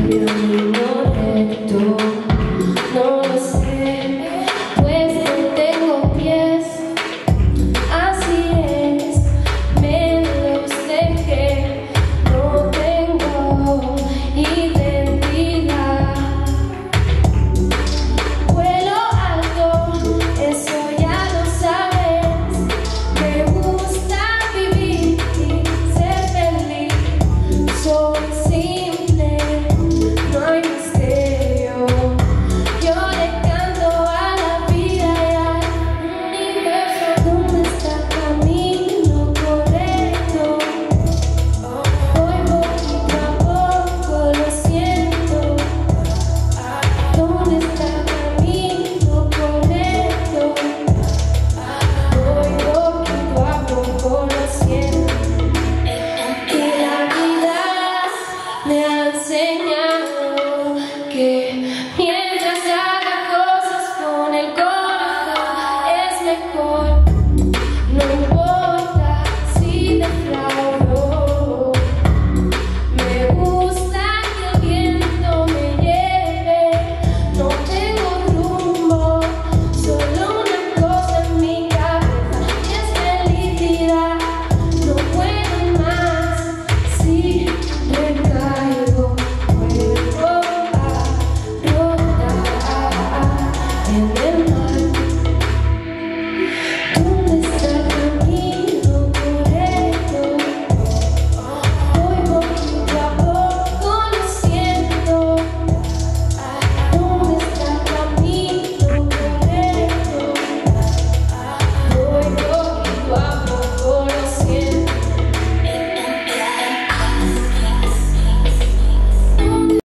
camino recto, no lo sé, pues no tengo pies, así es, menos de que no tengo identidad. Vuelo alto, eso ya lo sabes, me gusta vivir y ser feliz, soy simple, no hay misterio, yo le canto a la vida y al universo. ¿Dónde está el camino correcto? Voy poquito a poco, lo siento. ¿Dónde está el camino correcto? Voy poquito a poco, lo siento. Y la vida me ha enseñado